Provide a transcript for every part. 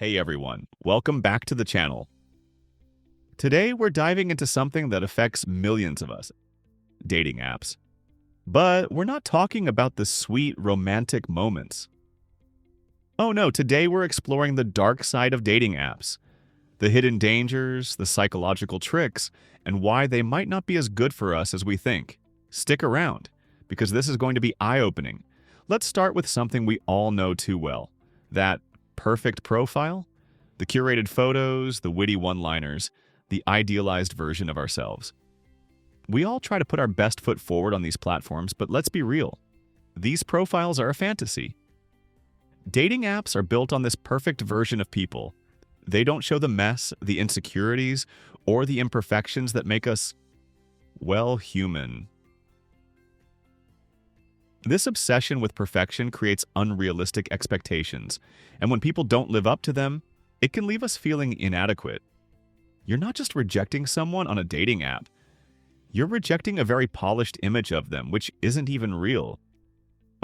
Hey everyone, welcome back to the channel. Today we're diving into something that affects millions of us, dating apps. But we're not talking about the sweet romantic moments. Oh no, today we're exploring the dark side of dating apps, the hidden dangers, the psychological tricks, and why they might not be as good for us as we think. Stick around, because this is going to be eye-opening. Let's start with something we all know too well, that perfect profile. The curated photos, the witty one-liners, the idealized version of ourselves. We all try to put our best foot forward on these platforms, but let's be real. These profiles are a fantasy. Dating apps are built on this perfect version of people. They don't show the mess, the insecurities, or the imperfections that make us, well, human. This obsession with perfection creates unrealistic expectations, and when people don't live up to them, it can leave us feeling inadequate. You're not just rejecting someone on a dating app. You're rejecting a very polished image of them, which isn't even real.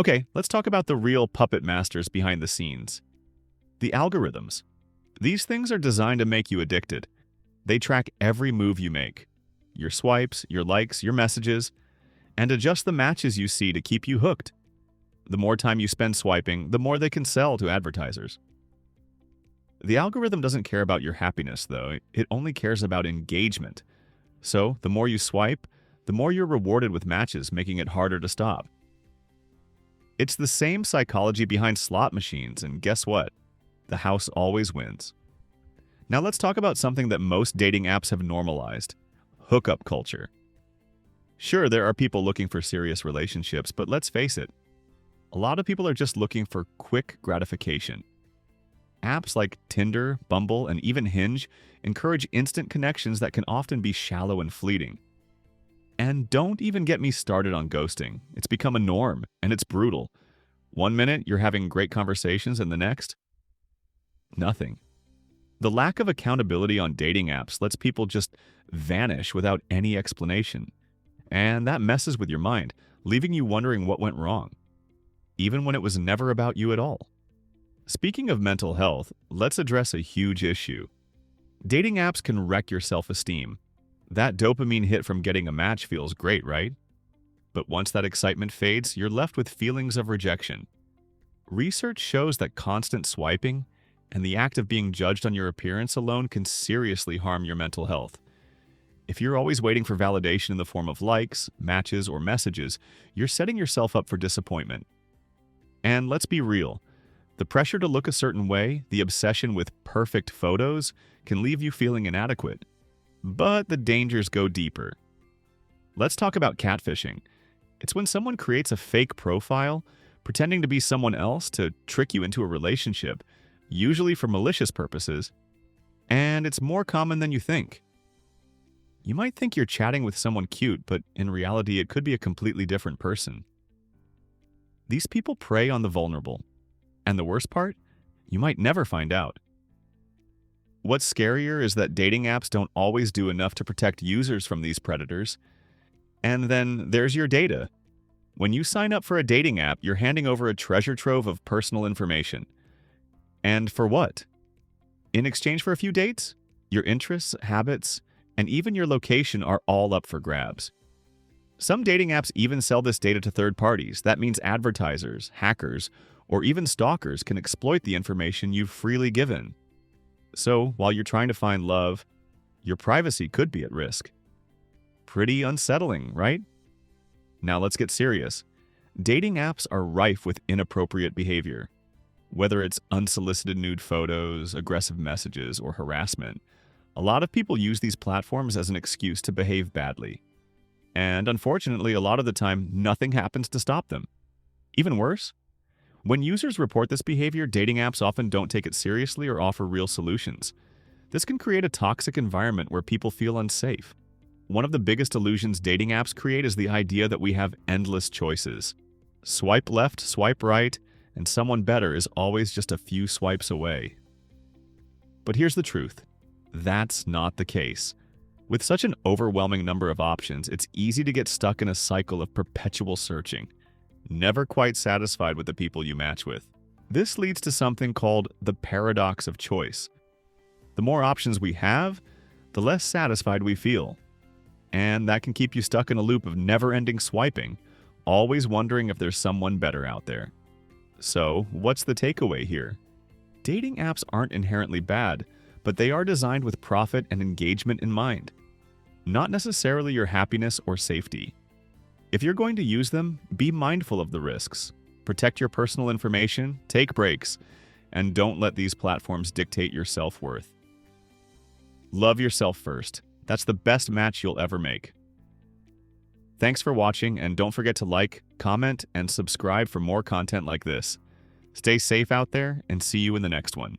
Okay, let's talk about the real puppet masters behind the scenes. The algorithms. These things are designed to make you addicted. They track every move you make, your swipes, your likes, your messages, and adjust the matches you see to keep you hooked. The more time you spend swiping, the more they can sell to advertisers. The algorithm doesn't care about your happiness, though. It only cares about engagement. So, the more you swipe, the more you're rewarded with matches, making it harder to stop. It's the same psychology behind slot machines, and guess what? The house always wins. Now let's talk about something that most dating apps have normalized: hookup culture. Sure, there are people looking for serious relationships, but let's face it, a lot of people are just looking for quick gratification. Apps like Tinder, Bumble, and even Hinge encourage instant connections that can often be shallow and fleeting. And don't even get me started on ghosting. It's become a norm, and it's brutal. One minute, you're having great conversations, and the next, nothing. The lack of accountability on dating apps lets people just vanish without any explanation. And that messes with your mind, leaving you wondering what went wrong, even when it was never about you at all. Speaking of mental health, let's address a huge issue. Dating apps can wreck your self-esteem. That dopamine hit from getting a match feels great, right? But once that excitement fades, you're left with feelings of rejection. Research shows that constant swiping and the act of being judged on your appearance alone can seriously harm your mental health. If you're always waiting for validation in the form of likes, matches, or messages, you're setting yourself up for disappointment. And let's be real. The pressure to look a certain way, the obsession with perfect photos, can leave you feeling inadequate. But the dangers go deeper. Let's talk about catfishing. It's when someone creates a fake profile, pretending to be someone else to trick you into a relationship, usually for malicious purposes, and it's more common than you think. You might think you're chatting with someone cute, but in reality it could be a completely different person. These people prey on the vulnerable. And the worst part? You might never find out. What's scarier is that dating apps don't always do enough to protect users from these predators. And then there's your data. When you sign up for a dating app, you're handing over a treasure trove of personal information. And for what? In exchange for a few dates? Your interests, habits, and even your location are all up for grabs. Some dating apps even sell this data to third parties. That means advertisers, hackers, or even stalkers can exploit the information you've freely given. So, while you're trying to find love, your privacy could be at risk. Pretty unsettling, right? Now let's get serious. Dating apps are rife with inappropriate behavior. Whether it's unsolicited nude photos, aggressive messages, or harassment, a lot of people use these platforms as an excuse to behave badly. And unfortunately, a lot of the time, nothing happens to stop them. Even worse, when users report this behavior, dating apps often don't take it seriously or offer real solutions. This can create a toxic environment where people feel unsafe. One of the biggest illusions dating apps create is the idea that we have endless choices. Swipe left, swipe right, and someone better is always just a few swipes away. But here's the truth. That's not the case. With such an overwhelming number of options, it's easy to get stuck in a cycle of perpetual searching, never quite satisfied with the people you match with. This leads to something called the paradox of choice. The more options we have, the less satisfied we feel. And that can keep you stuck in a loop of never-ending swiping, always wondering if there's someone better out there. So, what's the takeaway here? Dating apps aren't inherently bad, but they are designed with profit and engagement in mind, not necessarily your happiness or safety. If you're going to use them, be mindful of the risks. Protect your personal information, take breaks, and don't let these platforms dictate your self-worth. Love yourself first. That's the best match you'll ever make. Thanks for watching, and don't forget to like, comment, and subscribe for more content like this. Stay safe out there, and see you in the next one.